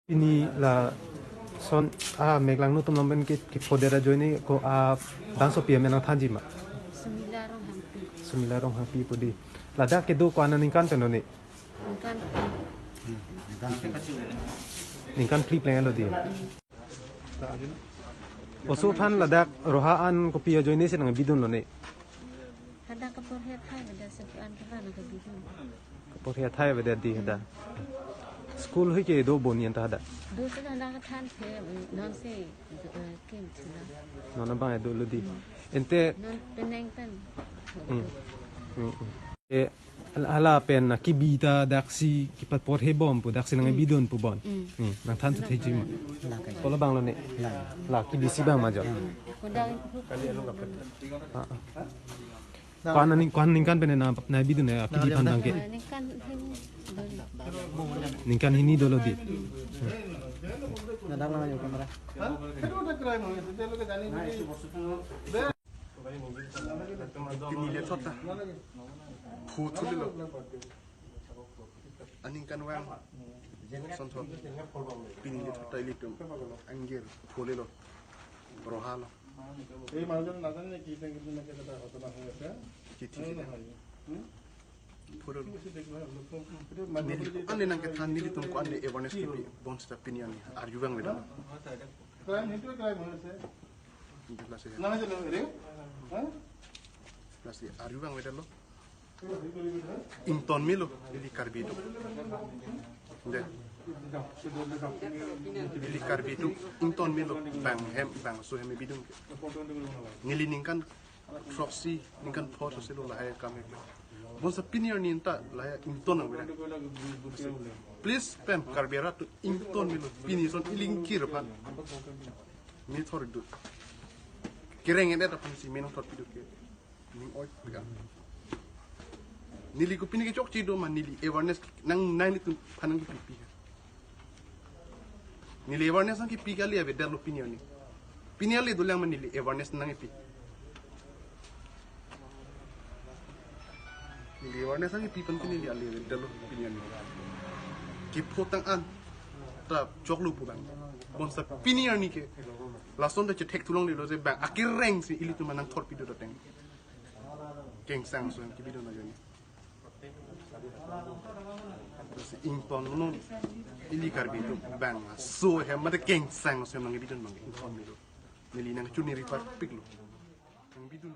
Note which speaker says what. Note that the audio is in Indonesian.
Speaker 1: Ini lah son meglang nu tum nomben ki podera joini ko dan so pia menang thanji ma sumila rong happy pudi lada ke do ko anan kan teno ni kan clip lenga lo di osu than lada rohaan ko pia joini senang bidun lo ni
Speaker 2: hada kapor het hai beda sekian kan ke bidun
Speaker 1: kapor het hai beda di hada school hui ke do bonian ta hada
Speaker 2: do sudah nak than phe non se kim chuna
Speaker 1: non ba do lo di ente
Speaker 2: non peneng pen
Speaker 1: ala pen kibita daksi kipat pot he bom pu daksi nang bidon pu bon nang than tu thei jim pola bang lo ne la kibisi bang ma jo kwan ning kan pen na bidon ne kibi pandang ke ning kan hini dolo di
Speaker 3: nadang naman yung kamera
Speaker 4: pinili tota putulilo aning kan wang sonton pinili tota ilitum angir pulilo rohalo kiti pulilo ane nang ketan nilitum ko ane awareness kipi bon sta opinion arguang weda Plasti arrivang vederlo inton milo ili carbido de ili carbido inton milo bang so hem bidung nili ningkan proxy ningkan photo selo la hay kame bon sa pinier ninta la hay inton ang please pem carbierato inton milo pinison ilinkir pan mi thordu kireng ede tapun si menong thot pidu ke ning oi ga nili ko pinike chok chi do man nili awareness nang nang ni tun phanang ki pipi nili awareness nang ki pi gali ave der opinion ni piniali do lang man nili awareness nang pi nili awareness nang pi pan nili ali ave der opinion ni ki photang an ta chok lu pu bang bon sa pinier ni ke lason da tek tulong le lo je bang akireng si ili tu manang thot pidu teng keng sang so ki bidu na joni si impon no ili karbi tu bang so he ma de keng sang so nang bidu nang impon mi lo nili nang chuni ripar piklo nang bidu